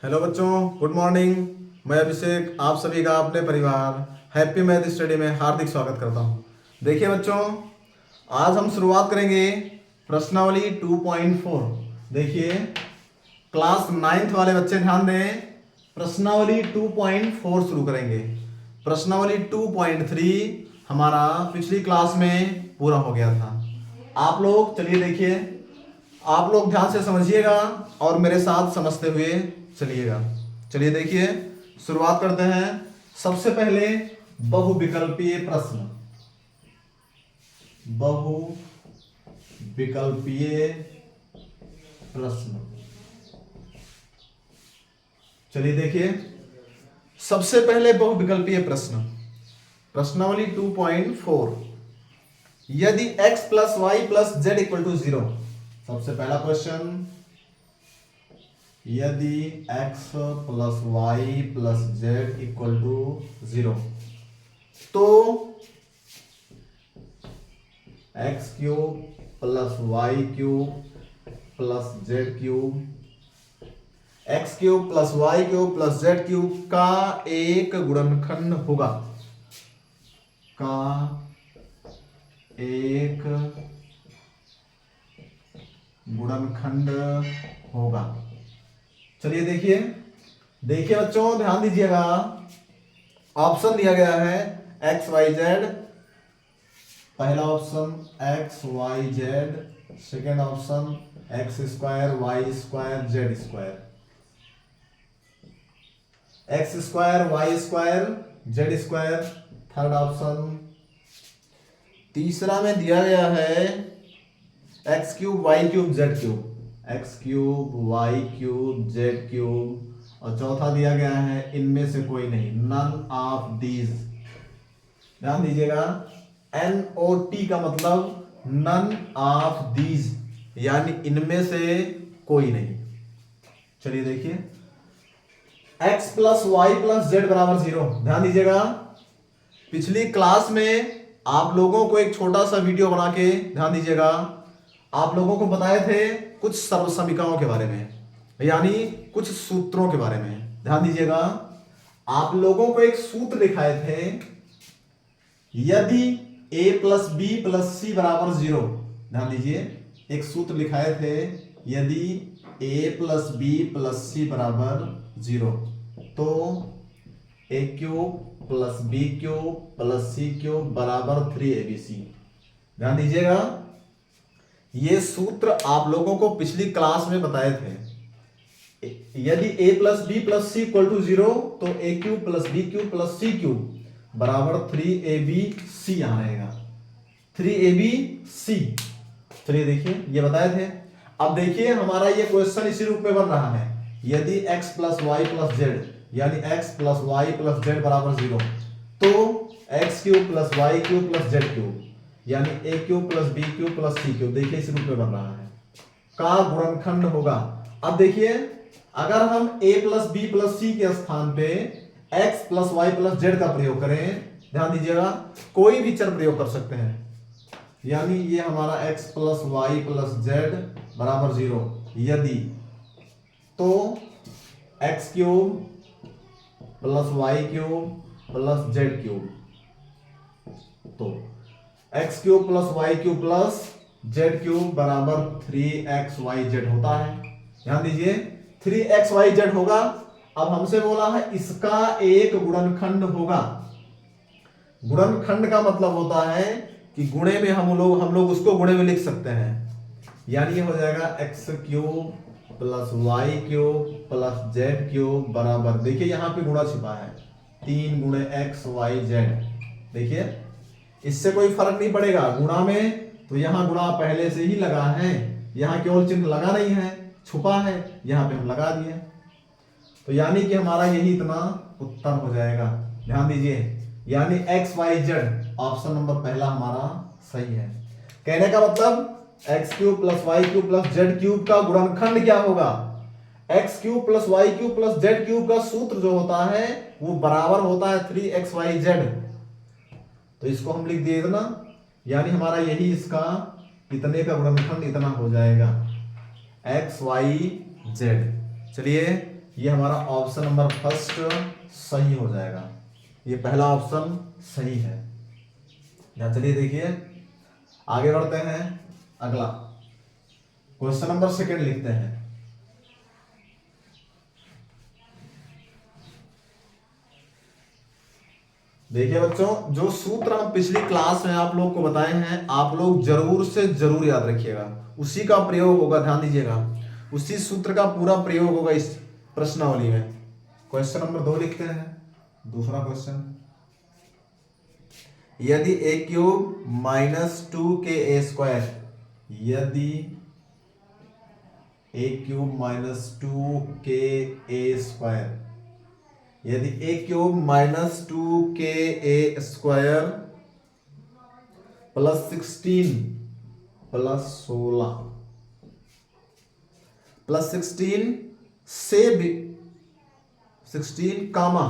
Hello बच्चों, good morning. मैं अभिषेक आप सभी का अपने परिवार हैप्पी मैथ स्टडी में हार्दिक स्वागत करता हूँ। देखिए बच्चों, आज हम शुरुआत करेंगे प्रश्नावली 2.4। देखिए, क्लास 9th वाले बच्चे ध्यान दें, प्रश्नावली 2.4 शुरू करेंगे। प्रश्नावली 2.3 हमारा पिछली क्लास में पूरा हो गया था। आप लोग चलिए देखिए, आप लोग ध्यान से समझिएगा और मेरे साथ समझते हुए चलिएगा। चलिए देखिए, शुरुआत करते हैं। सबसे पहले बहुविकल्पीय प्रश्न। बहुविकल्पीय प्रश्न, चलिए देखिए, सबसे पहले बहुविकल्पीय प्रश्न, प्रश्नावली 2.4। यदि x plus Y plus z equal to 0। सबसे पहला क्वेश्चन, यदि x plus Y plus z equal to 0 तो x cube plus Y cube plus Z cube, x cube plus Y cube plus Z cube का एक गुणनखंड होगा, का एक गुणनखंड होगा। चलिए देखिए, देखिए बच्चों ध्यान दीजिएगा, ऑप्शन दिया गया है एक्स वाई जेड। पहला option x y z, second option x square y square z square, x square y square z square, third option. तीसरा में दिया गया है x cube y cube z cube, x cube y cube z cube, और चौथा दिया गया है इनमें से कोई नहीं, नन ऑफ दीज। ध्यान दीजिएगा, NOT का मतलब नन ऑफ दीज, यानी इनमें से कोई नहीं। चलिए देखिए, x plus Y plus Z बराबर 0। ध्यान दीजिएगा, पिछली क्लास में आप लोगों को एक छोटा सा वीडियो बना के, ध्यान दीजिएगा, आप लोगों को बताए थे कुछ सर्वसमीकरणों के बारे में, यानी कुछ सूत्रों के बारे में। ध्यान दीजिएगा, आप लोगों को एक सूत्र दिखाए थे, यदि a plus B plus c बराबर 0। ध्यान दीजिए, एक सूत्र लिखाए थे, यदि a plus B plus c बराबर 0 तो a cube plus b cube plus c cube बराबर 3abc। ध्यान दीजिएगा, ये सूत्र आप लोगों को पिछली क्लास में बताए थे। यदि a plus B plus c equal to 0 तो a cube plus b cube plus c cube बराबर 3abc यहां रहेगा, 3abc। चलिए देखिए, ये बताए थे। अब देखिए, हमारा ये क्वेश्चन इसी रूप में बन रहा है, यदि x plus Y plus z, यानी x plus Y plus Z बराबर 0 तो x cube plus Y cube plus Z cube, यानी a cube plus b cube plus c cube, देखिए इस रूप में बन रहा है, का गुणनखंड होगा। अब देखिए, अगर हम a plus B plus c के स्थान पे x plus Y plus z का प्रयोग करें, ध्यान दीजिएगा, कोई भी चर प्रयोग कर सकते हैं, यानी ये हमारा x plus Y plus Z बराबर 0, यदि तो x cube plus Y cube plus Z cube, तो x cube plus Y cube plus Z cube बराबर 3xyz होता है। ध्यान दीजिए, 3xyz होगा। अब हमसे बोला है इसका एक गुणनखंड होगा। गुणनखंड का मतलब होता है कि गुणे में हम लोग उसको गुणे में लिख सकते हैं, यानी ये हो जाएगा x cube plus Y cube plus Z cube बराबर, देखिए यहां पे गुणा छिपा है, 3 गुणे एक्स वाई जेड। देखिए, इससे कोई फर्क नहीं पड़ेगा गुणा में, तो यहां गुणा पहले से ही लगा है, यहां केवल चिन्ह लगा नहीं है, छुपा है, यहां पे हम लगा दिए, तो यानी कि हमारा यही इतना उत्तर हो जाएगा। ध्यान दीजिए, यानी x y z option number पहला हमारा सही है। कहने का मतलब x cube plus Y cube plus Z cube का गुणनखंड क्या होगा, x cube plus Y cube plus Z cube का सूत्र जो होता है वो बराबर होता है 3xyz, तो इसको हम लिख दिए इतना, यानी हमारा यही इसका इतने का गुणनखंड इतना हो जाएगा xyz। चलिए ये हमारा ऑप्शन नंबर फर्स्ट सही हो जाएगा। ये पहला ऑप्शन सही है। यहाँ चलिए देखिए आगे बढ़ते हैं। अगला क्वेश्चन नंबर सेकंड लिखते हैं। देखिए बच्चों, जो सूत्र हम पिछली क्लास में आप लोग को बताए हैं, आप लोग जरूर से जरूर याद रखिएगा। उसी का प्रयोग होगा, ध्यान दीजिएगा, उसी सूत्र का पूरा प्रयोग होगा इस प्रश्नावली में। क्वेश्चन नंबर 2 लिखते हैं। दूसरा क्वेश्चन, यदि ए क्यूब माइनस 2ka², यदि ए क्यूब माइनस 2ka², यदि A cube minus 2ka² plus 16 plus 16 plus 16 से भी 16 कामा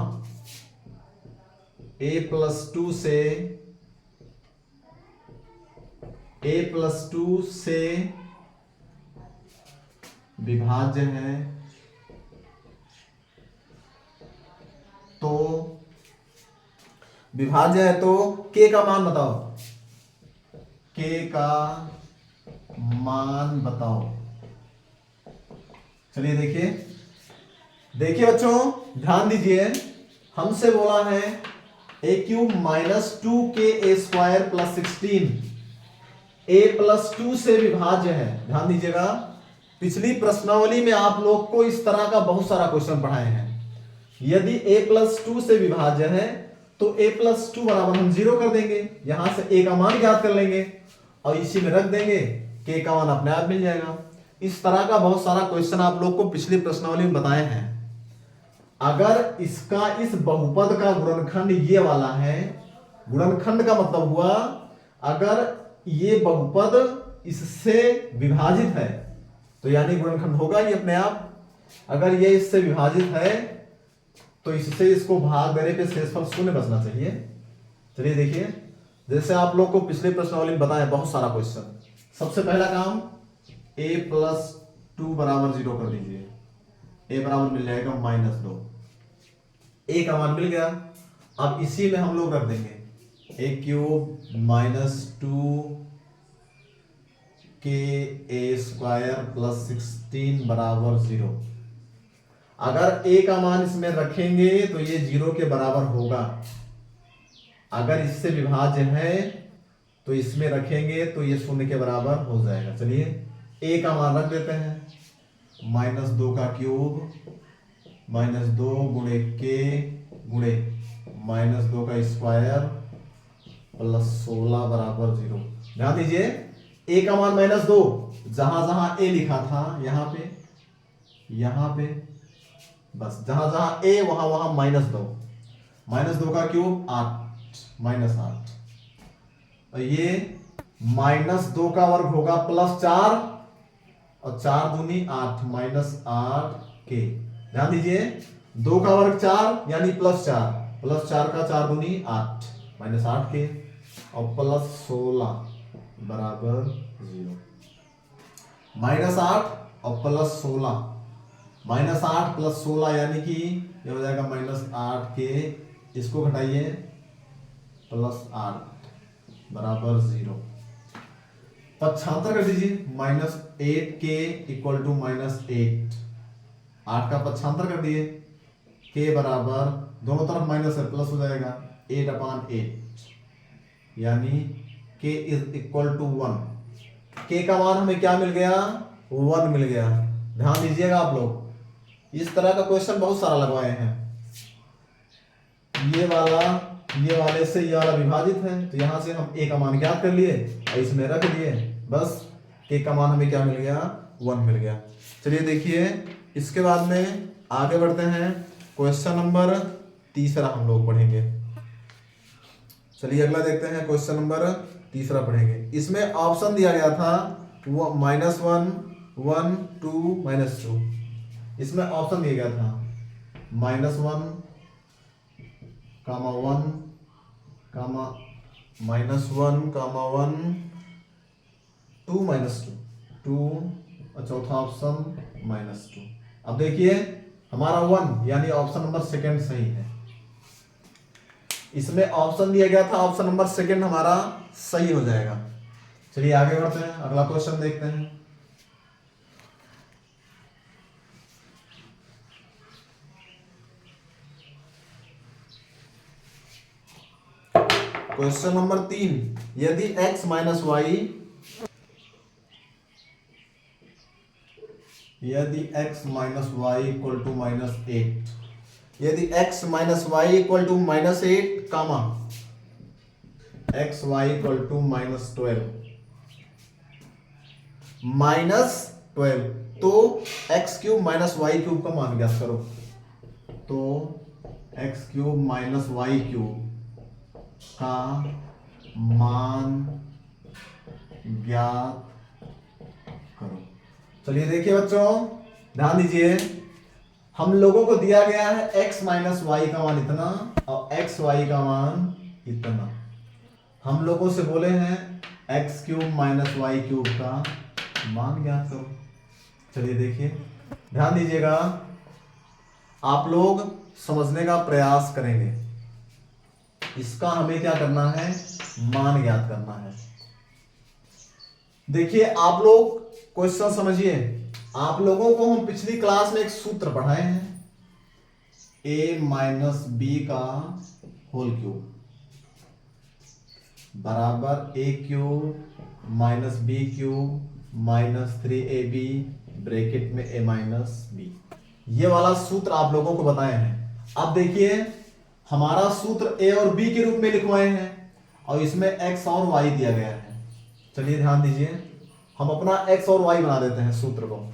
a प्लस 2 से विभाज्य है, तो विभाज्य है तो k का मान बताओ, k का मान बताओ। चलिए देखिए बच्चों, ध्यान दीजिए, हमसे बोला है A cube minus 2ka² plus 16 a plus 2 से विभाज्य है। ध्यान दीजिएगा, पिछली प्रश्नावली में आप लोग को इस तरह का बहुत सारा क्वेश्चन पढ़ाए हैं। यदि a प्लस 2 से विभाज्य है तो a प्लस 2 बराबर हम 0 कर देंगे, यहां से a का मान ज्ञात कर लेंगे और इसी में रख देंगे, k का मान अपने आप मिल जाएगा। इस तरह का बहुत सारा क्वेश्चन आप लोग को पिछली प्रश्नावली में बताए हैं। अगर इसका इस बहुपद का गुणनखंड ये वाला है, गुणनखंड का मतलब हुआ अगर ये बहुपद इससे विभाजित है तो यानी गुणनखंड होगा ये अपने आप। अगर ये इससे विभाजित है तो इससे इसको भाग देने पे शेषफल शून्य बचना चाहिए। चलिए देखिए, जैसे आप लोग को पिछले प्रश्नावली में बताया बहुत सारा क्वेश्चन। सबसे पहला काम, a प्लस 2 बराबर 0 कर दीजिए, a बराबर मिल जाएगा -2, a का मान मिल गया। अब इसी में हम लोग रख देंगे a cube minus 2ka² plus 16 बराबर 0। अगर a का मान इसमें रखेंगे तो ये 0 के बराबर होगा। अगर इससे विभाज्य है तो इसमें रखेंगे तो ये 0 के बराबर हो जाएगा। चलिए a का मान रख देते हैं, -2 का क्यूब -2 गुणे k गुणे -2 का स्क्वायर प्लस 16 बराबर 0। ध्यान दीजिए, a का मान -2, जहां जहां a लिखा था यहां पे बस जहां जहां a वहां वहां -2 का क्यूब 8 और ये -2 का वर्ग होगा +4 और 4 दूनी 8 -8k। ध्यान दीजिए, 2 का वर्ग 4 यानी +4 का 4 दूनी 8 -8k और प्लस 16 बराबर 0। -8 और प्लस 16, -8 प्लस 16 यानी कि ये हो जाएगा -8k, इसको घटाइए +8 बराबर 0। पक्षांतर कर दीजिए, -8k इक्वल टू -8, 8 का पक्षांतर कर दिए, k बराबर दोनों तरफ माइनस है प्लस हो जाएगा 8/8 यानी k is equal to 1। k का मान हमें क्या मिल गया, 1 मिल गया। ध्यान दीजिएगा आप लोग, इस तरह का क्वेश्चन बहुत सारा लगवाए हैं। ये वाले से ये वाला विभाजित है तो यहां से हम a का मान ज्ञात कर लिए और इसमें रख दिए, बस k का मान हमें क्या मिल गया, 1 मिल गया। चलिए देखिए, इसके बाद में आगे बढ़ते हैं, क्वेश्चन नंबर 3 हम लोग पढ़ेंगे। चलिए अगला देखते हैं, क्वेश्चन नंबर 3 पढ़ेंगे। इसमें ऑप्शन दिया गया था -1 1 2 -2। इसमें ऑप्शन दिया गया था -1 -1 -1 2 -2 2 और चौथा ऑप्शन -2। अब देखिए हमारा 1 यानी ऑप्शन नंबर सेकंड सही है। इसमें ऑप्शन दिया गया था, ऑप्शन नंबर सेकंड हमारा सही हो जाएगा। चलिए आगे बढ़ते हैं, अगला क्वेश्चन देखते हैं। क्वेश्चन नंबर 3, यदि x माइनस वाई, यदि x minus y equal to -8, यदि x minus y equal to -8 comma x y equal to -12 -12, तो x cube minus y cube का मान ज्ञात करो। तो x cube minus y cube का मान ज्ञात करो। चलिए देखिए बच्चों, ध्यान दीजिए, हम लोगों को दिया गया है x माइनस वाई का मान इतना और एक्स वाई का मान इतना। हम लोगों से बोले हैं x cube minus y cube का मान ज्ञात करो। चलिए देखिए, ध्यान दीजिएगा, आप लोग समझने का प्रयास करेंगे। इसका हमें क्या करना है, मान ज्ञात करना है। देखिए आप लोग क्वेश्चन समझिए, आप लोगों को हम पिछली क्लास में एक सूत्र पढ़ाए हैं, a माइनस बी का होल क्यूब बराबर a cube minus b cube minus 3ab bracket में a माइनस बी। ये वाला सूत्र आप लोगों को बताए हैं। अब देखिए, हमारा सूत्र a और b के रूप में लिखवाए हैं और इसमें x और y दिया गया है। चलिए ध्यान दीजिए, हम अपना x और y बना देते हैं सूत्र को,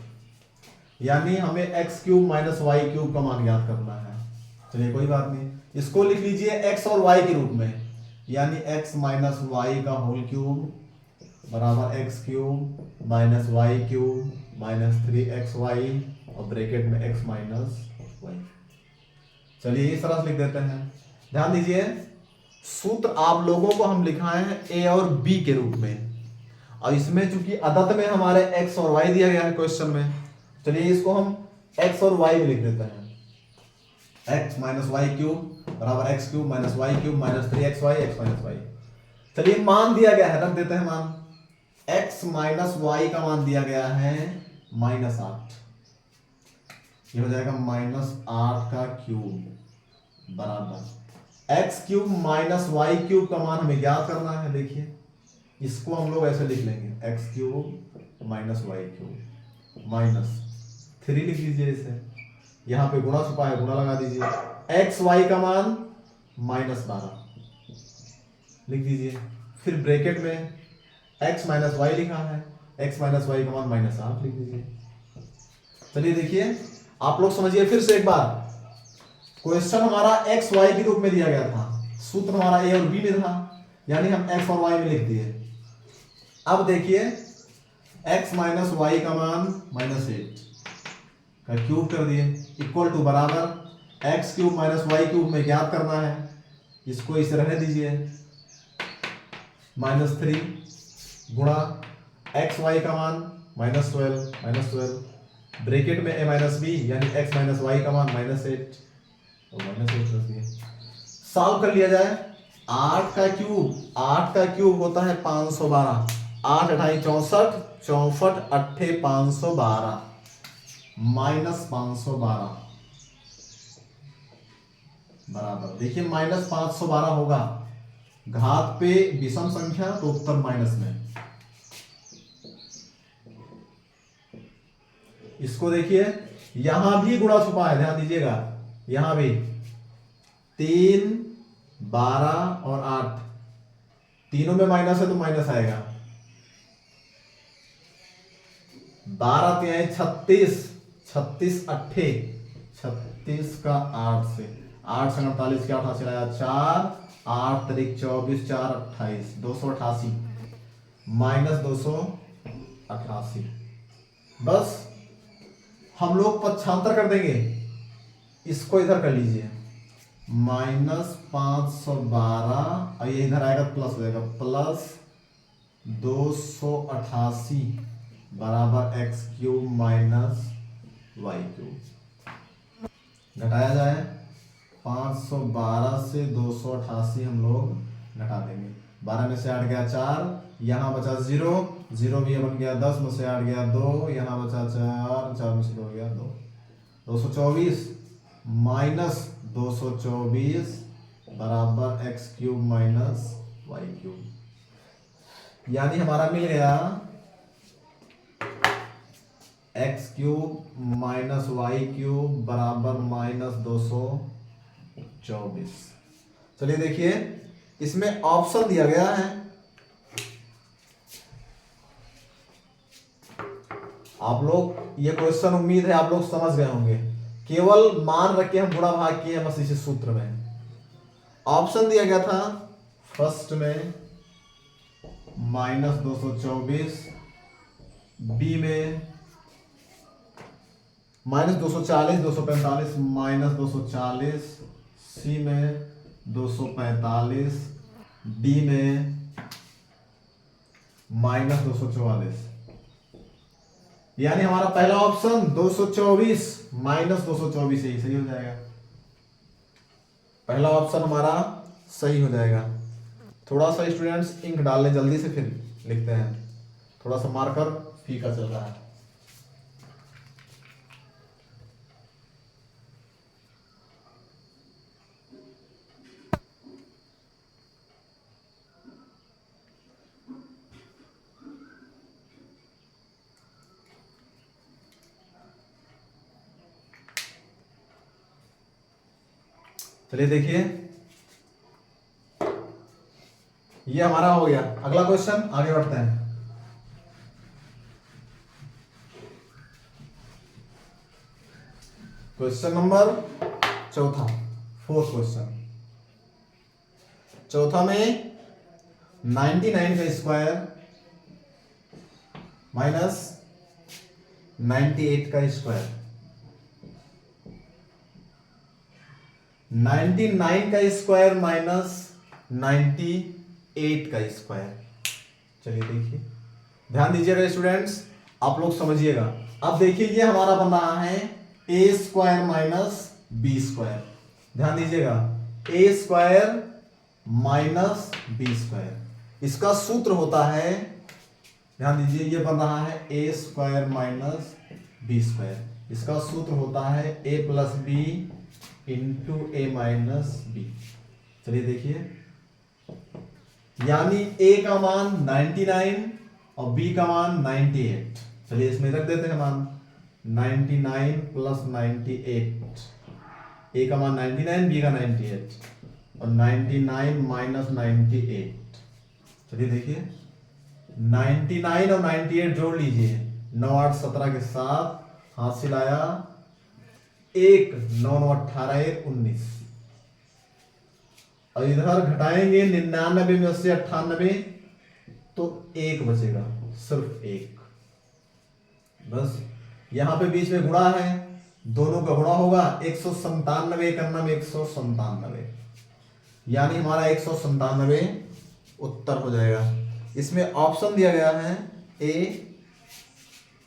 यानी हमें x cube minus y cube का मान ज्ञात करना है। चलिए कोई बात नहीं, इसको लिख लीजिए x और y के रूप में, यानी x माइनस वाई का होल क्यूब बराबर x cube minus y cube minus 3xy और ब्रैकेट में x माइनस वाई। चलिए इस तरह से लिख देते हैं। ध्यान दीजिए, सूत्र आप लोगों को हम लिखाए हैं a और b के रूप में, और इसमें चूंकि अदद में हमारे x और y दिया गया है क्वेश्चन में, चलिए इसको हम x और y में लिख देते हैं। x माइनस वाई क्यूब बराबर x cube minus y cube minus 3xy x minus y. चलिए मान दिया गया है, रख देते हैं मान। x माइनस वाई का मान दिया गया है -8, ये हो जाएगा -8 का क्यूब बराबर x cube minus y cube का मान हमें ज्ञात करना है। देखिए इसको हम लोग ऐसे लिख लेंगे, x cube minus y cube minus 3 लिख लीजिए इसे, यहां पे गुणा छुपा है, गुणा लगा दीजिए। एक्स वाई का मान -12 लिख दीजिए, फिर ब्रैकेट में x माइनस वाई लिखा है, x माइनस वाई का मान -8 लिख दीजिए। चलिए देखिए, आप लोग समझिए फिर से एक बार, क्वेश्चन हमारा x y के रूप में दिया गया था, सूत्र हमारा a और b में था, यानी हम x और y में लिख दिए। अब देखिए x माइनस वाई का मान -8 का क्यूब कर दिए, इक्वल टू बराबर x cube minus y cube में ज्ञात करना है, इसको इसे रहने दीजिए, -3 गुणा एक्स वाई का मान -12 ब्रैकेट में a माइनस बी यानी x माइनस वाई का मान -8 और -8 रख दिए। सॉल्व कर लिया जाए, 8 का क्यूब होता है 512, 8 अठाई 64, 64 अट्ठे 512 -512 बराबर, देखिए -512 होगा, घात पे विषम संख्या तो उत्तर माइनस में। इसको देखिए, यहां भी गुणा छुपा है, ध्यान दीजिएगा, यहां भी 3, 12 और 8 तीनों में माइनस है तो माइनस आएगा। 12 तिहाई 36, 36 अट्ठे 36 का 8 से 8 से 48 क्या 88 आया 4, 8 तारीख 24, 4 28 288 -288। बस हम लोग पक्षांतर कर देंगे, इसको इधर कर लीजिए, -512 और ये इधर आएगा प्लस हो जाएगा, प्लस 288 बराबर x cube minus y cube. घटाया जाए, 512 से 288 हम लोग घटा देंगे। 12 में से 8 गया 4, यहाँ बचा 0, 0 भी बन गया 10 में से 8 गया 2, यहाँ बचा 4, 4 में से 2 गया 2, 224 माइनस 224 बराबर x cube minus y cube. यानी हमारा मिल गया x cube minus y cube बराबर माइनस 224। चलिए देखिए, इसमें ऑप्शन दिया गया है, आप लोग ये क्वेश्चन उम्मीद है आप लोग समझ गए होंगे। केवल मान रख के हम गुणा भाग किए बस इसी सूत्र में। ऑप्शन दिया गया था फर्स्ट में माइनस 224, बी में माइनस 240, 245 माइनस 240, सी में 245, डी में माइनस 244। यानी हमारा पहला ऑप्शन 224 माइनस 224 ही सही हो जाएगा। पहला ऑप्शन हमारा सही हो जाएगा। थोड़ा सा स्टूडेंट्स इंक डाल लें जल्दी से, फिर लिखते हैं। थोड़ा सा मार्कर फीका चल रहा है। चलिए देखिए, ये हमारा हो गया। अगला क्वेश्चन आगे बढ़ते हैं। क्वेश्चन नंबर चौथा, फोर्थ क्वेश्चन। चौथा में 99 का स्क्वायर माइनस 98 का स्क्वायर, 99 का स्क्वायर माइनस 98 का स्क्वायर। चलिए देखिए, ध्यान दीजिएगा स्टूडेंट्स, आप लोग समझिएगा। अब देखिए, ये हमारा बन रहा है ए स्क्वायर माइनस बी स्क्वायर। ध्यान दीजिएगा, ए स्क्वायर माइनस बी स्क्वायर, इसका सूत्र होता है, ध्यान दीजिए, ये बन रहा है ए स्क्वायर माइनस बी स्क्वायर, इसका सूत्र होता है ए प्लस बी इंटू ए माइनस बी। चलिए देखिए, यानी ए का मान 99 और बी का मान 98। चलिए इसमें रख देते हैं मान 99 प्लस 98, ए का मान 99, बी का 98 और 99 माइनस 98। चलिए देखिए, 99 और 98 जोड़ लीजिए, 9 8 17 के साथ हासिल आया 1, 9 9 18 1 19। और इधर घटाएंगे 99 में से 98 तो 1 बचेगा, सिर्फ 1। बस यहां पे बीच में गुणा है, दोनों का गुणा होगा 197 करना में 197, यानी हमारा 197 उत्तर हो जाएगा। इसमें ऑप्शन दिया गया है, ए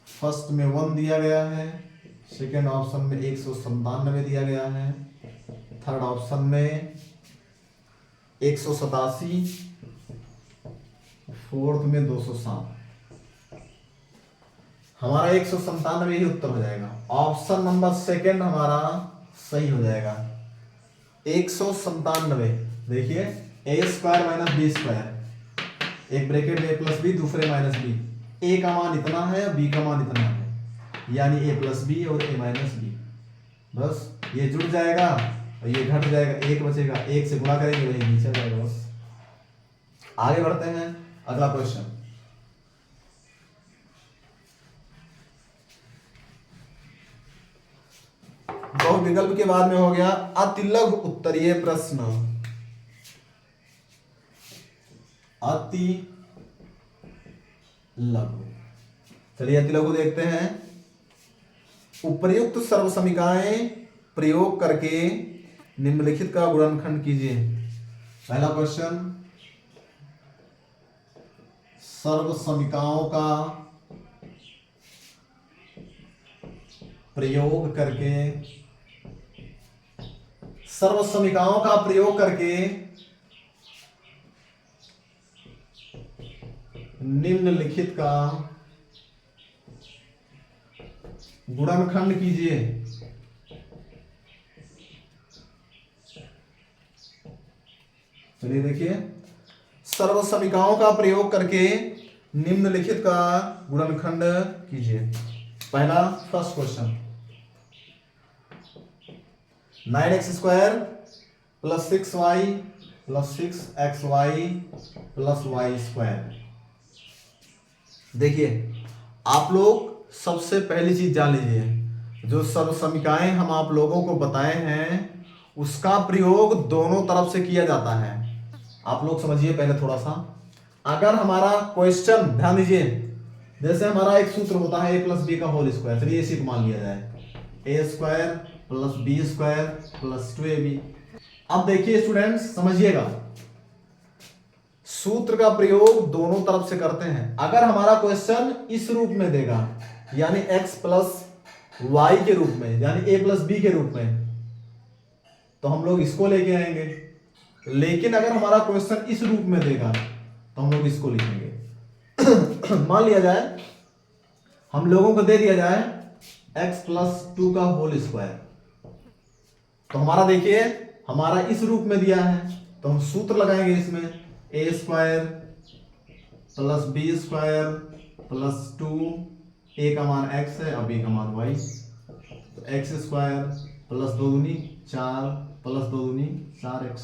फर्स्ट में 1 दिया गया है, सेकेंड ऑप्शन में 197 दिया गया है, थर्ड ऑप्शन में 187, फोर्थ में 207। हमारा 197 ही उत्तर हो जाएगा। ऑप्शन नंबर सेकेंड हमारा सही हो जाएगा, 197। देखिए, ए स्क्वायर माइनस बी स्क्वायर, एक ब्रैकेट में ए प्लस बी, दूसरे माइनस बी। ए का मान इतना है और बी का मान इतना है, यानी ए प्लस बी और ए माइनस बी। बस ये जुड़ जाएगा और ये घट जाएगा, 1 बचेगा, 1 से गुणा करेंगे वही नीचे जाएगा। बस आगे बढ़ते हैं, अगला क्वेश्चन। बहु विकल्प के बाद में हो गया अतिलघु उत्तरीय प्रश्न। अति लघु, चलिए अति लघु देखते हैं। उपर्युक्त सर्वसमीकाएं प्रयोग करके निम्नलिखित का गुणनखंड कीजिए। पहला क्वेश्चन, सर्वसमीकाओं का प्रयोग करके सर्वसमीकाओं का प्रयोग करके निम्नलिखित का गुणनखंड कीजिए। चलिए देखिए, सर्वसमीकाओं का प्रयोग करके निम्नलिखित का गुणनखंड कीजिए। पहला first question, 9x² plus 6y plus 6xy plus y²। देखिए, आप लोग सबसे पहली चीज जान लीजिए, जो सर्वसमीकाएं हम आप लोगों को बताए हैं उसका प्रयोग दोनों तरफ से किया जाता है। आप लोग समझिए पहले थोड़ा सा। अगर हमारा क्वेश्चन, ध्यान दीजिए, जैसे हमारा एक सूत्र होता है a प्लस बी का होल स्क्वायर, चलिए इसी को मान लिया जाए, a² plus b² plus 2ab। अब देखिए स्टूडेंट्स, समझिएगा, सूत्र का प्रयोग दोनों तरफ से करते हैं। अगर हमारा क्वेश्चन इस रूप में देगा, यानी x प्लस वाई के रूप में, यानी a प्लस बी के रूप में, तो हम लोग इसको लेके आएंगे। लेकिन अगर हमारा क्वेश्चन इस रूप में देगा तो हम लोग इसको लिखेंगे। मान लिया जाए हम लोगों को दे दिया जाए x प्लस 2 का होल स्क्वायर, तो हमारा देखिए, हमारा इस रूप में दिया है, तो हम सूत्र लगाएंगे इसमें, a² plus b² plus 2, a का मान x है और b का मान y, तो x² प्लस 2 दूनी 4 प्लस 2 दूनी 4x।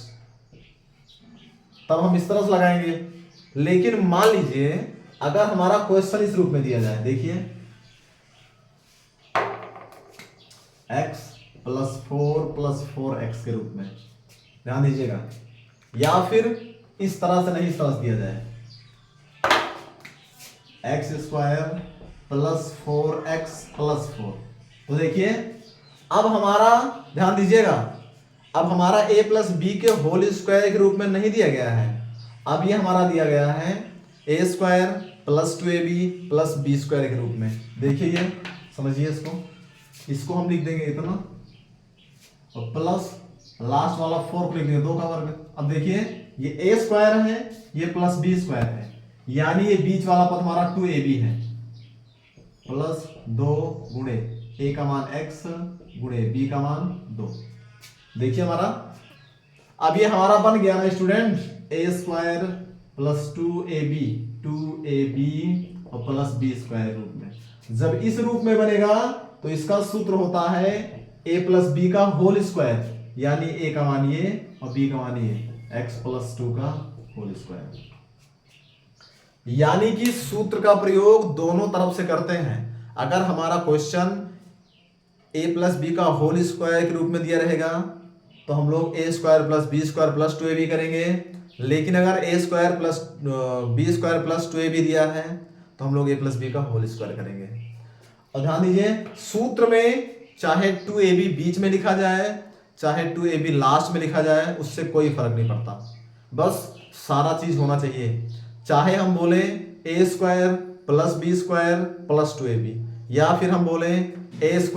तब हम इस तरह से लगाएंगे। लेकिन मान लीजिए अगर हमारा क्वेश्चन इस रूप में दिया जाए, देखिए x प्लस 4 प्लस 4x के रूप में, ध्यान दीजिएगा, या फिर इस तरह से नहीं, इस तरह से दिया जाए, x² प्लस 4x प्लस 4। तो देखिए अब हमारा, ध्यान दीजिएगा, अब हमारा a प्लस बी के होल स्क्वायर के रूप में नहीं दिया गया है, अब ये हमारा दिया गया है a² plus 2ab plus b² के रूप में। देखिए ये, समझिए इसको हम लिख देंगे इतना, और प्लस लास्ट वाला 4 को लिख देंगे 2 का वर्ग। अब देखिए ये a² है, ये प्लस b² है, यानी ये बीच वाला पद हमारा 2ab है, प्लस 2 गुणे a का मान x गुणे b का मान 2। देखिए हमारा, अब ये हमारा बन गया ना स्टूडेंट, a² प्लस 2ab और प्लस b² रूप में। जब इस रूप में बनेगा तो इसका सूत्र होता है a प्लस बी का होल स्क्वायर, यानी a का मान ये और b का मान ये, x प्लस 2 का होल स्क्वायर। यानी कि सूत्र का प्रयोग दोनों तरफ से करते हैं। अगर हमारा क्वेश्चन a प्लस बी का होल स्क्वायर के रूप में दिया रहेगा तो हम लोग a² plus b² plus 2ab करेंगे। लेकिन अगर a² plus b² plus 2ab दिया है तो हम लोग a प्लस बी का होल स्क्वायर करेंगे। और ध्यान दीजिए, सूत्र में चाहे 2ab बीच में लिखा जाए, चाहे 2ab लास्ट में लिखा जाए, उससे कोई फर्क नहीं पड़ता, बस सारा चीज होना चाहिए। चाहे हम बोले a² plus b² plus 2ab, या फिर हम बोले a²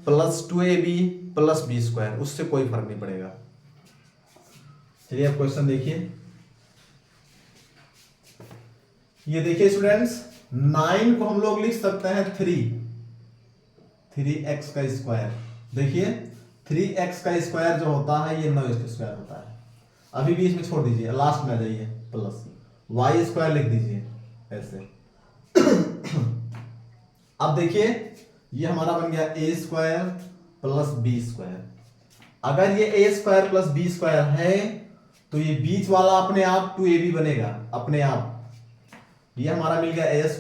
plus 2ab plus b², उससे कोई फर्क नहीं पड़ेगा। चलिए अब क्वेश्चन देखिए, ये देखिए स्टूडेंट्स, 9 को हम लोग लिख सकते हैं 3x का स्क्वायर। देखिए 3x का स्क्वायर जो होता है ये 9x² होता है। अभी बीच में छोड़ दीजिए, लास्ट में आ जाइए, प्लस y² लिख दीजिए ऐसे। अब देखिए ये हमारा बन गया a² प्लस b²। अगर ये a² प्लस b² है तो ये बीच वाला अपने आप 2ab बनेगा, अपने आप। ये हमारा मिल गया a²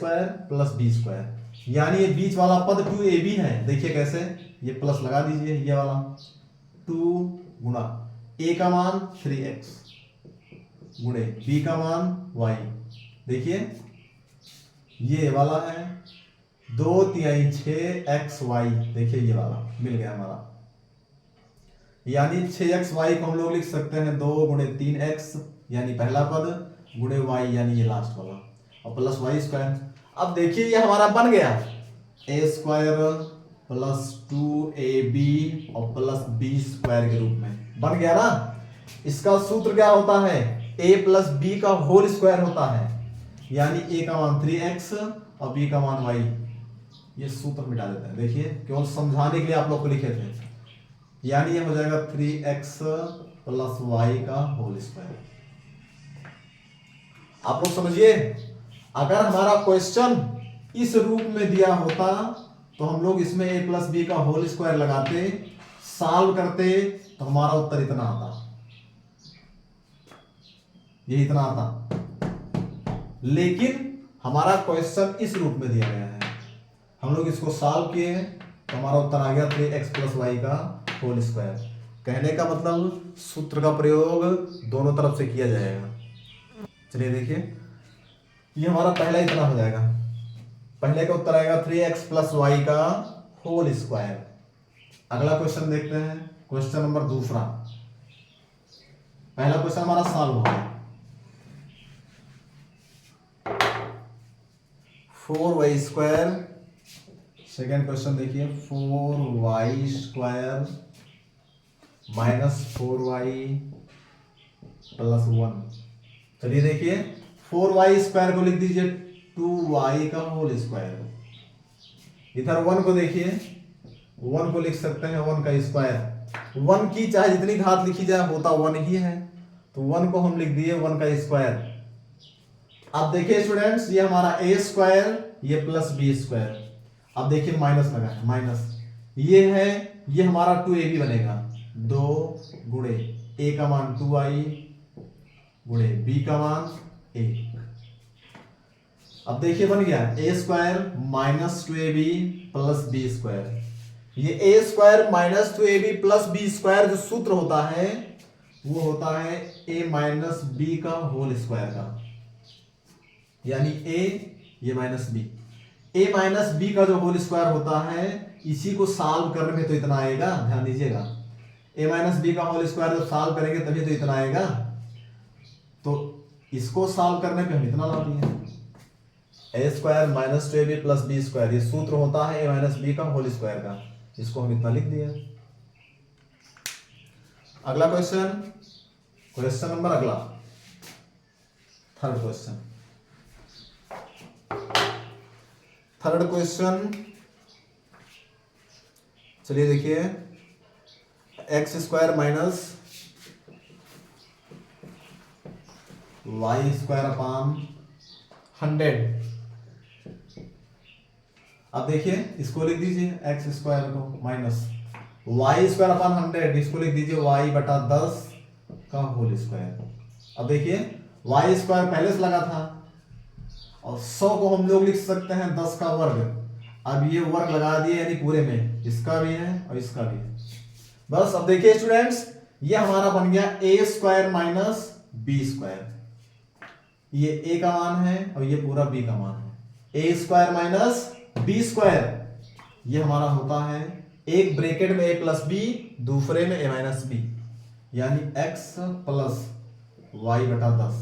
प्लस b², यानी ये बीच वाला पद 2ab है। देखिए कैसे, ये प्लस लगा दीजिए, ये वाला 2 गुणा a का मान 3x गुणे b का मान y। देखिए ये वाला है 2 3 6xy, देखिए ये वाला मिल गया हमारा, यानी 6xy को हम लोग लिख सकते हैं 2 गुणे 3x यानी पहला पद गुणे y यानी ये लास्ट वाला, और प्लस y²। अब देखिए ये हमारा बन गया a² प्लस 2ab और प्लस बी स्क्वायर के रूप में बन गया ना। इसका सूत्र क्या होता है, a प्लस बी का होल स्क्वायर होता है, यानी a का मान 3x और b का मान y। ये सूत्र मिटा देते हैं, देखिए केवल समझाने के लिए आप लोग को लिखे थे, यानी ये हो जाएगा 3x प्लस y का होल स्क्वायर। आप लोग समझिए, अगर हमारा क्वेश्चन इस रूप में दिया होता तो हम लोग इसमें a प्लस बी का होल स्क्वायर लगाते, सॉल्व करते, तो हमारा उत्तर इतना आता, ये इतना आता। लेकिन हमारा क्वेश्चन इस रूप में दिया गया है, हम लोग इसको सॉल्व किए हैं तो हमारा उत्तर आ गया 3x प्लस वाई का होल स्क्वायर। कहने का मतलब सूत्र का प्रयोग दोनों तरफ से किया जाएगा। चलिए देखिए, ये हमारा पहला इतना हो जाएगा, पहले का उत्तर आएगा 3x प्लस वाई का होल स्क्वायर। अगला क्वेश्चन देखते हैं, क्वेश्चन नंबर दूसरा। पहला क्वेश्चन हमारा सॉल्व हो गया, 4y स्क्वायर। सेकेंड क्वेश्चन देखिए, 4y square minus 4y plus 1। चलिए देखिए, 4y स्क्वायर को लिख दीजिए 2y का होल स्क्वायर। इधर 1 को देखिए, 1 को लिख सकते हैं 1 का स्क्वायर। 1 की चाहे जितनी घात लिखी जाए होता 1 ही है, तो 1 को हम लिख दिए 1 का स्क्वायर। अब देखिए स्टूडेंट्स, ये हमारा a स्क्वायर, ये प्लस बी स्क्वायर। अब देखिए माइनस लगा है, माइनस ये है, ये हमारा 2ab बनेगा, 2 गुणे a का मान 2i गुणे b का मान 1। अब देखिए बन गया a square minus 2ab plus B square. ये a square minus 2ab plus B square जो सूत्र होता है वो होता है a माइनस बी का होल स्क्वायर का, यानी a ये minus b. a minus b का जो होल स्क्वायर होता है, इसी को सॉल्व करने में तो इतना आएगा, ध्यान दीजिएगा। a माइनस बी का होल स्क्वायर जब सॉल्व करेंगे तभी तो इतना आएगा, तो इसको सॉल्व करने पे हम इतना ला दिए। a square minus 2ab plus B square, ये सूत्र होता है a माइनस बी का होल स्क्वायर का, इसको हम इतना लिख दिए। अगला क्वेश्चन, क्वेश्चन नंबर अगला थर्ड क्वेश्चन। थर्ड क्वेश्चन, चलिए देखिए, x square minus y square upon 100। अब देखिए इसको लिख दीजिए एक्स स्क्वायर को माइनस वाई स्क्वायर अपान 100, इसको लिख दीजिए वाई बटा 10 का होल स्क्वायर। अब देखिए वाई स्क्वायर पहले से लगा था और 100 को हम लोग लिख सकते हैं 10 का वर्ग। अब ये वर्ग लगा दिए, यानी पूरे में इसका भी है और इसका भी है। बस अब देखिए स्टूडेंट्स, ये हमारा बन गया a square minus b square. ये a का मान है और ये पूरा b का मान है। a square minus b square, ये हमारा होता है एक ब्रैकेट में a प्लस बी, दूसरे में a माइनस बी, यानी x प्लस वाई बटा 10।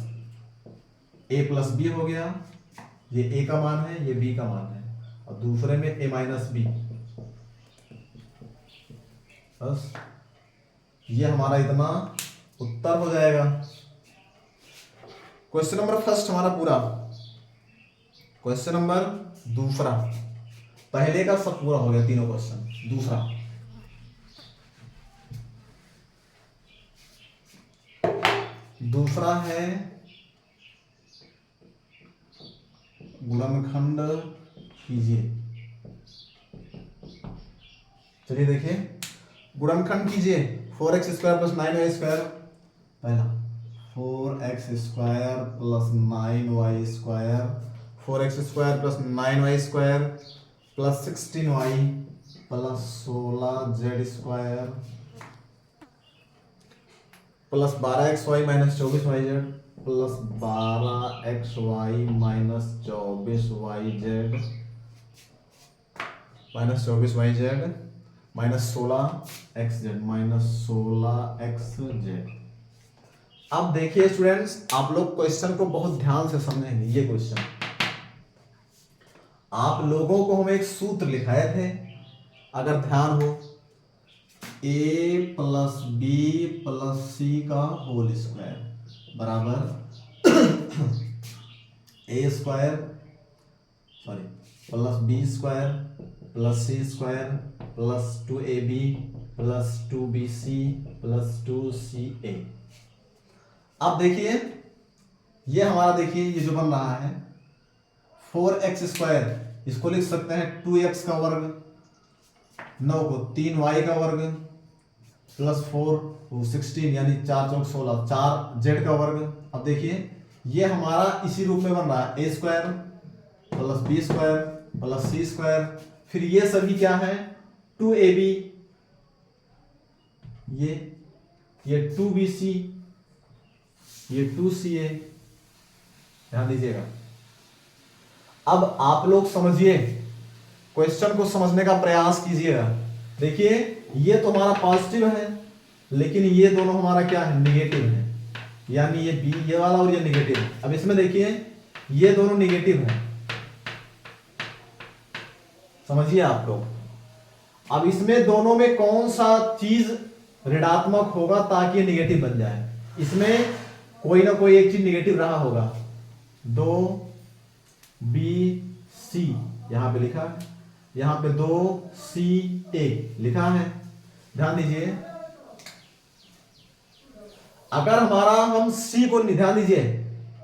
a प्लस बी हो गया, ये a का मान है, ये b का मान है, और दूसरे में a माइनस बी। बस ये हमारा इतना उत्तर हो जाएगा। क्वेश्चन नंबर फर्स्ट हमारा पूरा। क्वेश्चन नंबर दूसरा, पहले का सब पूरा हो गया, तीनों क्वेश्चन। दूसरा, दूसरा है गुणनखंड कीजिए। चलिए देखिए, गुणनखंड कीजिए 4x square plus 9y square. पहला 4x square plus 9y square, 4x square plus 9y square plus 16y plus 16z square plus 12xy minus 24yz plus 12xy minus 24yz minus 24yz minus 16xz minus 16xz। अब देखिए students, आप लोग question को बहुत ध्यान से समझेंगे। ये क्वेश्चन आप लोगों को हम एक सूत्र लिखाए थे, अगर ध्यान हो a प्लस बी प्लस सी का होल स्क्वायर बराबर A square sorry plus B square plus C square plus 2ab plus 2bc plus 2ca। अब देखिए ये हमारा, देखिए ये जो बन रहा है 4x स्क्वायर, इसको लिख सकते हैं 2x का वर्ग, 9 को 3y का वर्ग प्लस 4 16 यानी 4 चौक 16, 4z का वर्ग। अब देखिए ये हमारा इसी रूप में बन रहा है a square plus B square plus C square, फिर ये सभी क्या है 2ab, ये 2bc, ये 2ca। ध्यान दीजिएगा। अब आप लोग समझिए, क्वेश्चन को समझने का प्रयास कीजिएगा। देखिए ये तो हमारा पॉजिटिव है, लेकिन ये दोनों हमारा क्या है निगेटिव है, यानी ये बी ये वाला और ये निगेटिव है। अब इसमें देखिए ये दोनों निगेटिव है, समझिए आप लोग। अब इसमें दोनों में कौन सा चीज ऋणात्मक होगा ताकि ये निगेटिव बन जाए? इसमें कोई ना कोई एक चीज निगेटिव रहा होगा। 2bc यहां पे लिखा है, यहां पे 2ca लिखा है। ध्यान दीजिए, अगर हमारा हम c को ध्यान दीजिए,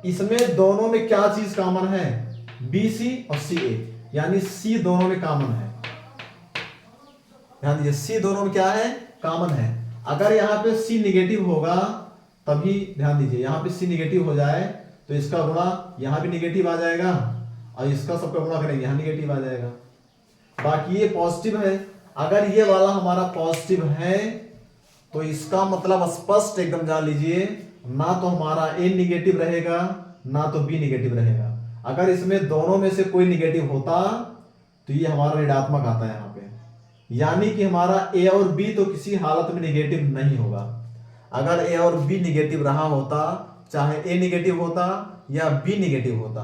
इसमें दोनों में क्या चीज कॉमन है bc और ca, यानी c दोनों में कॉमन है। ध्यान दीजिए c दोनों में क्या है कॉमन है। अगर यहां पे c निगेटिव होगा तभी, ध्यान दीजिए यहां पे c निगेटिव हो जाए तो इसका गुणा यहां भी निगेटिव आ जाएगा और इसका सबका गुणा करेंगे यहां निगेटिव आ जाएगा। बाकी ये पॉजिटिव है, अगर ये वाला हमारा पॉजिटिव है तो इसका मतलब स्पष्ट एकदम जान लीजिए, ना तो हमारा a निगेटिव रहेगा ना तो b निगेटिव रहेगा। अगर इसमें दोनों में से कोई निगेटिव होता तो ये हमारा ऋणात्मक आता है यहाँ पे, यानी कि हमारा a और b तो किसी हालत में निगेटिव नहीं होगा। अगर a और b निगेटिव रहा होता, चाहे a निगेटिव होता या b निगेटिव होता,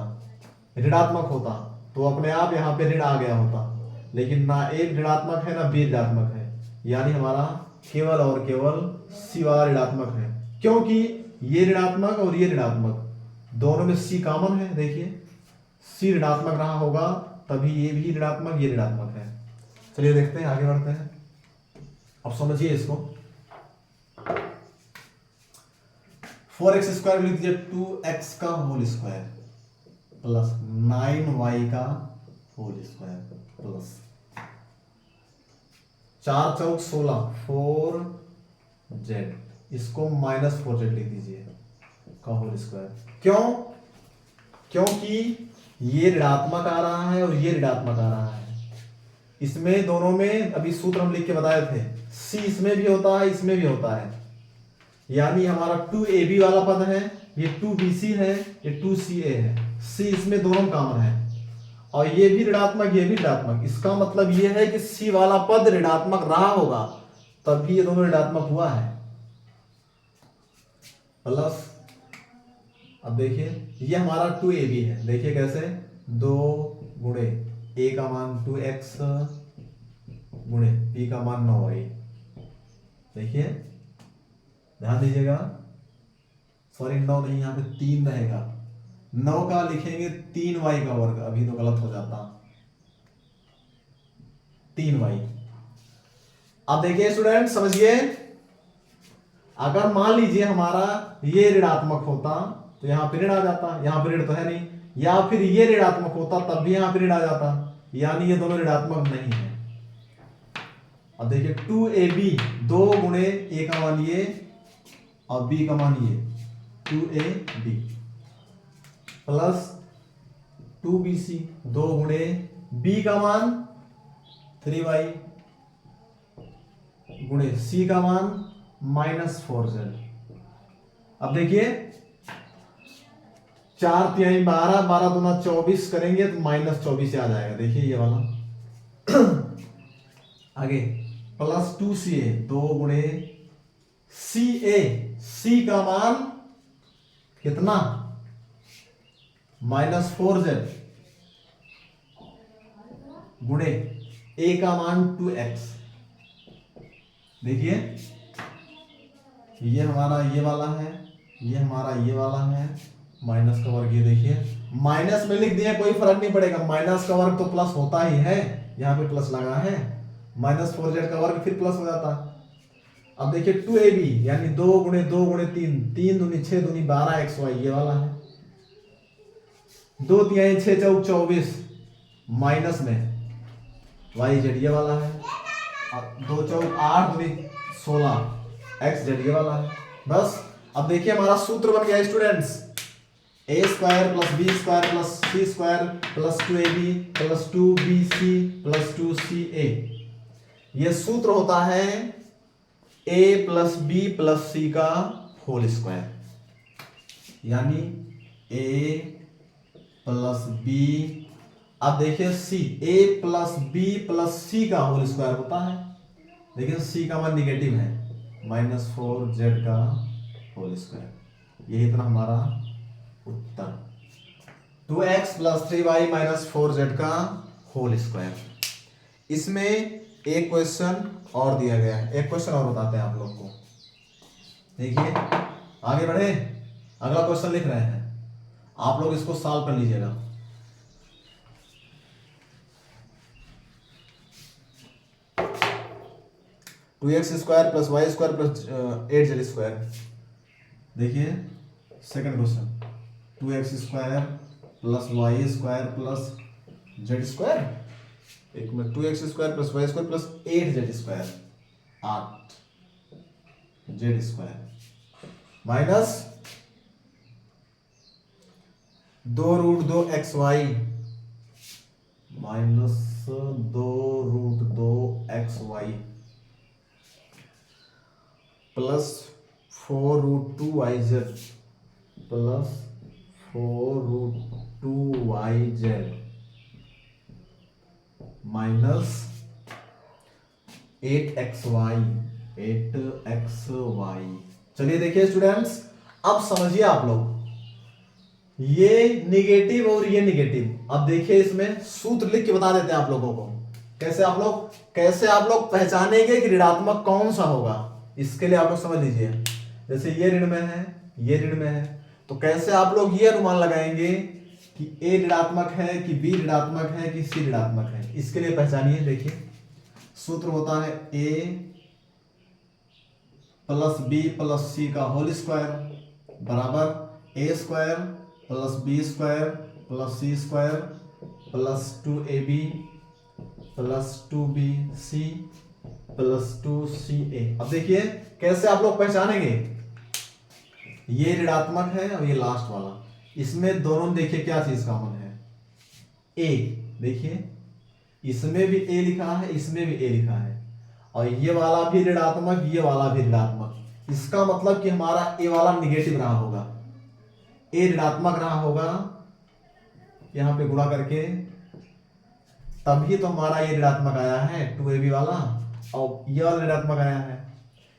ऋणात्मक होता, तो अपने आप यहाँ पे ऋण आ गया होता। लेकिन ना a ऋणात्मक है ना b ऋणात्मक है, यानी हमारा केवल और केवल c वाला ऋणात्मक है, क्योंकि ये ऋणात्मक और ये ऋणात्मक दोनों में c कॉमन है। देखिए c ऋणात्मक रहा होगा तभी ये भी ऋणात्मक ये ऋणात्मक है। चलिए देखते हैं, आगे बढ़ते हैं। अब समझिए इसको, 4x स्क्वायर लिख दीजिए 2x का होल स्क्वायर प्लस 9y का होल स्क्वायर प्लस 4 चौक 16 4z, इसको माइनस 4z लिख दीजिए का होल स्क्वायर। क्यों? क्योंकि ये ऋणात्मक आ रहा है और ये ऋणात्मक आ रहा है। इसमें दोनों में अभी सूत्र हम लिख के बताए थे, c इसमें भी होता है इसमें भी होता है, यानी हमारा 2ab वाला पद है, ये 2bc है, ये 2ca है, c इसमें दोनों कॉमन है और ये भी ऋणात्मक ये भी ऋणात्मक। इसका मतलब ये है कि c वाला पद ऋणात्मक रहा होगा तभी ये दोनों ऋणात्मक हुआ है। प्लस अब देखिए ये हमारा 2ab है, देखिए कैसे 2 गुणे a का मान 2x गुणे b का मान 9y। देखिए ध्यान दीजिएगा, सॉरी 9 नहीं, यहाँ पे 3 रहेगा, 9 का लिखेंगे 3y का वर्ग, अभी तो गलत हो जाता 3y। अब देखिए स्टूडेंट समझिए, अगर मान लीजिए हमारा ये ऋणात्मक होता तो यहाँ पे ऋण आ जाता, यहाँ पे ऋण तो है नहीं, या फिर ये ऋणात्मक होता तब भी यहाँ पे ऋण आ जाता, यानी ये दोनों ऋणात्मक नहीं है। अब देखिए 2ab 2 गुणे a का मान ये और b का मान ये 2ab प्लस 2bc 2 गुणे b का मान 3y गुणे c का मान -4z। अब देखिए 4 3 12 12 दूना 24 करेंगे तो -24 आ जाएगा। देखिए ये वाला आगे प्लस 2ca 2 गुणे ca, c का मान कितना -4z गुणे a का मान 2x, देखिए ये हमारा ये वाला है, ये हमारा ये वाला है, माइनस का वर्ग ये देखिए माइनस में लिख दिए, कोई फर्क नहीं पड़ेगा, माइनस का वर्ग तो प्लस होता ही है, यहाँ पे प्लस लगा है, -4z का वर्ग फिर प्लस हो जाता। अब देखिए 2ab यानी 2 गुणे 2 गुणे 3, 3 दूनी 6 दूनी 12xy ये वाला है, 2 तिहाई 6 चौक 24 माइनस में yz ये वाला है, 2 चौक 8 दूनी 16 xz ये वाला है। बस अब देखिए हमारा सूत्र बन गया students, a square plus B square plus C square plus 2ab plus 2bc plus 2ca, ये सूत्र होता है a प्लस बी प्लस सी का होल स्क्वायर, यानी a प्लस बी, अब देखिए c, a plus B plus सी का होल स्क्वायर होता है, लेकिन c का मान निगेटिव है, -4z का होल स्क्वायर, यही इतना हमारा उत्तर, 2x plus 3y minus 4z का होल स्क्वायर। इसमें एक क्वेश्चन और दिया गया है, एक क्वेश्चन और बताते हैं आप लोग को, देखिए आगे बढ़े, अगला क्वेश्चन लिख रहे हैं, आप लोग इसको सॉल्व कर लीजिएगा। Two X square plus Y square plus 8z square, देखिए second question, 2x square plus Y square plus Z square, एक में 2x square plus Y square plus 8z square, 8z square minus 2√2xy minus 2√2xy plus 4√2yz plus 4√2yz minus 8xy। चलिए देखिए students, अब समझिए आप लोग, ये negative और ये निगेटिव, अब देखिए इसमें सूत्र लिख के बता देते हैं आप लोगों को, कैसे आप लोग पहचानेंगे कि ऋणात्मक कौन सा होगा, इसके लिए आप लोग समझ लीजिए, जैसे ये ऋण में है, ये ऋण में है, तो कैसे आप लोग ये अनुमान लगाएंगे कि a ऋणात्मक है कि b ऋणात्मक है कि c ऋणात्मक है, इसके लिए पहचानिए। देखिए सूत्र होता है a प्लस बी प्लस सी का होल स्क्वायर बराबर a square plus B square plus C square plus 2ab plus 2bc plus 2ca। अब देखिए कैसे आप लोग पहचानेंगे, ये ऋणात्मक है और ये लास्ट वाला, इसमें दोनों देखिए क्या चीज कॉमन है, a, देखिए इसमें भी a लिखा है, इसमें भी a लिखा है, और ये वाला भी ऋणात्मक, ये वाला भी ऋणात्मक, इसका मतलब कि हमारा a वाला निगेटिव रहा होगा, a ऋणात्मक रहा होगा, यहां पे गुणा करके तभी तो हमारा ये ऋणात्मक आया है 2ab वाला, और ये वाला ऋणात्मक आया है,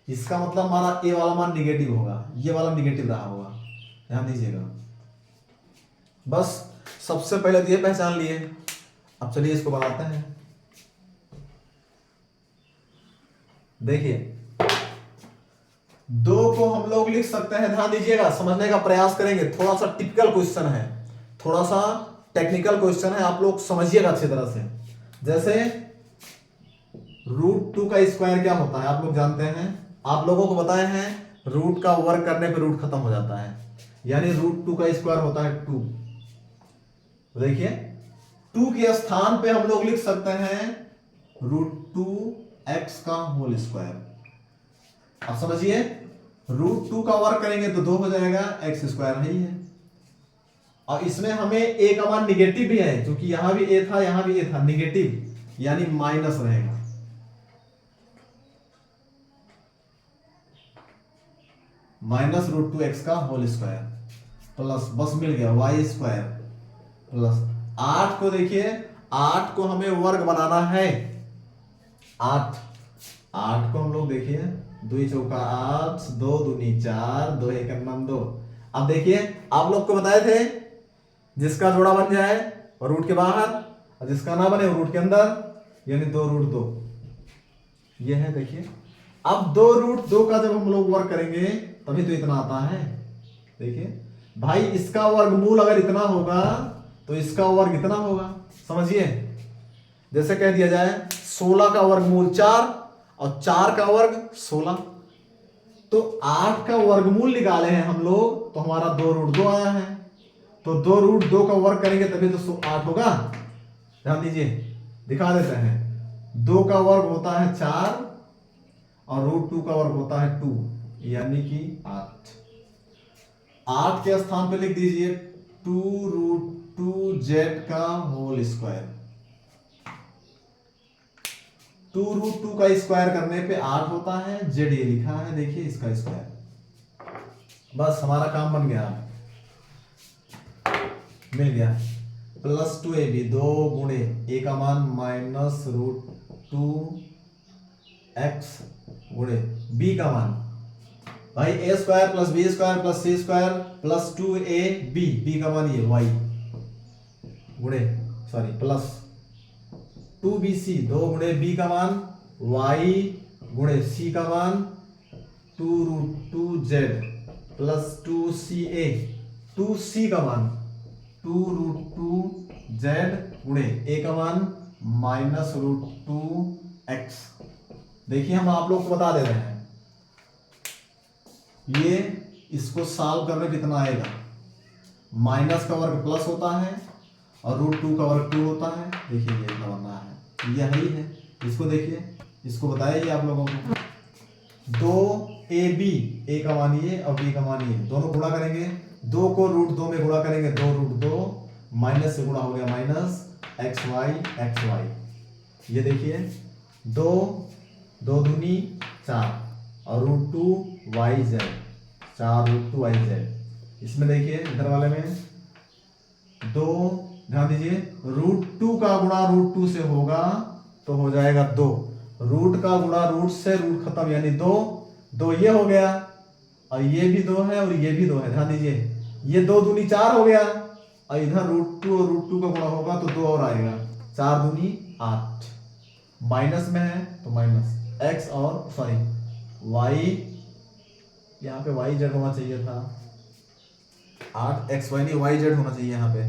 इसका मतलब हमारा a वाला मान निगेटिव होगा, ये वाला निगेटिव रहा होगा, ध्यान दीजिएगा। बस सबसे पहले तो ये पहचान लिए, अब चलिए इसको बनाते हैं। देखिए 2 को हम लोग लिख सकते हैं, ध्यान दीजिएगा, समझने का प्रयास करेंगे, थोड़ा सा टिपिकल क्वेश्चन है, थोड़ा सा टेक्निकल क्वेश्चन है, आप लोग समझिएगा अच्छी तरह से। जैसे √2 का स्क्वायर क्या होता है आप लोग जानते हैं, आप लोगों को बताए हैं, रूट का वर्ग करने पे रूट खत्म हो जाता है, यानी √2 का स्क्वायर होता है 2। देखिए 2 के स्थान पे हम लोग लिख सकते हैं √2x का होल स्क्वायर। अब समझिए √2 का वर्ग करेंगे तो 2 हो जाएगा, x स्क्वायर ही है, और इसमें हमें a का मान निगेटिव भी है, क्योंकि यहां भी a था यहां भी a था, निगेटिव यानी माइनस रहेगा, माइनस √2x का होल स्क्वायर प्लस, बस मिल गया y स्क्वायर प्लस 8 को देखिए, 8 को हमें वर्ग बनाना है, 8 को हम लोग देखिए 2 चौका 8, 2 दूनी 4, 2 एक 2। अब देखिए आप लोग को बताए थे जिसका जोड़ा बन जाए और रूट के बाहर, और जिसका ना बने वो रूट के अंदर, यानी 2√2 ये है। देखिए अब 2√2 का जब हम लोग वर्ग करेंगे तभी तो इतना आता है। देखिए भाई इसका वर्गमूल अगर इतना होगा तो इसका वर्ग इतना होगा, समझिए। जैसे कह दिया जाए 16 का वर्गमूल 4 और 4 का वर्ग 16, तो 8 का वर्गमूल निकाले हैं हम लोग तो हमारा 2√2 आया है। तो 2√2 का वर्ग करेंगे तभी तो 8 होगा। ध्यान दीजिए, दिखा देते हैं। 2 का वर्ग होता है 4 और √2 का वर्ग होता है 2, यानी कि 8। 8 के स्थान पे लिख दीजिए 2√2z का होल स्क्वायर। 2√2 का स्क्वायर करने पे 8 होता है, z ये लिखा है, देखिए इसका स्क्वायर। बस हमारा काम बन गया, मिल गया। +2ab 2 गुणे a का मान -√2x गुणे b का मान, भाई a square plus b square plus c square plus 2ab, b का मान ये y गुणे प्लस 2bc 2 गुणे b का मान y गुणे c का मान 2√2z प्लस 2ca 2c का मान 2√2z गुणे a का मान -√2x। देखिए हम आप लोग को बता दे रहे हैं, ये इसको सॉल्व करने पे कितना आएगा। माइनस का वर्ग प्लस होता है और √2 का वर्ग 2 होता है। देखिए ये इतना बन रहा है, यही है। इसको देखिए, इसको बताइए आप लोगों को। 2ab a का मान ये और b का मान ये, दोनों गुणा करेंगे। 2 को √2 में गुणा करेंगे, 2√2 माइनस से गुणा हो गया माइनस xy। ये देखिए 2 2 दूनी 4 और √2yz 4√2yz। इसमें देखिए इधर वाले में 2, ध्यान दीजिए, √2 का गुणा √2 से होगा तो हो जाएगा 2, रूट का गुणा रूट से रूट खत्म यानी 2 2 ये हो गया और ये भी 2 है और ये भी 2 है। ध्यान दीजिए ये 2 दूनी 4 हो गया और इधर √2 और √2 का गुणा होगा तो 2 और आएगा, 4 दूनी 8। माइनस में है तो माइनस x और y, यहाँ पे yz होना चाहिए था, 8xy नहीं yz होना चाहिए। यहाँ पे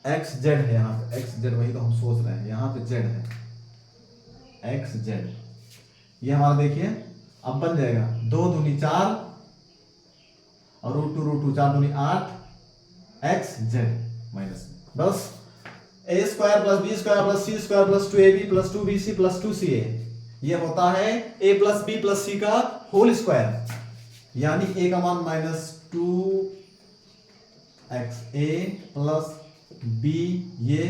xz है, यहाँ पे xz वही तो हम सोच रहे हैं, यहाँ पे z है xz। ये हमारा देखिए अब बन जाएगा 2 दूनी 4 और √2 4 दूनी 8 xz माइनस बस a square plus b square plus c square plus 2ab plus 2bc plus 2ca, ये होता है a plus b plus c का होल स्क्वायर, यानी a का मान -2xa प्लस b ये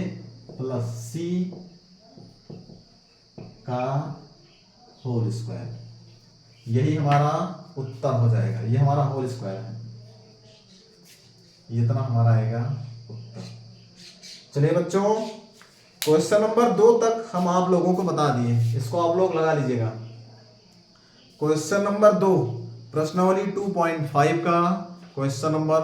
प्लस c का होल स्क्वायर, यही हमारा उत्तर हो जाएगा। ये हमारा होल स्क्वायर है, ये इतना हमारा आएगा उत्तर। चलिए बच्चों, क्वेश्चन नंबर 2 तक हम आप लोगों को बता दिए, इसको आप लोग लगा लीजिएगा। क्वेश्चन नंबर 2 प्रश्नावली 2.5 का क्वेश्चन नंबर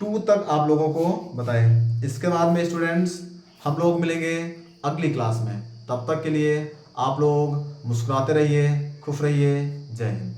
2 तक आप लोगों को बताए। इसके बाद में स्टूडेंट्स हम लोग मिलेंगे अगली क्लास में, तब तक के लिए आप लोग मुस्कुराते रहिए, खुश रहिए। जय हिंद।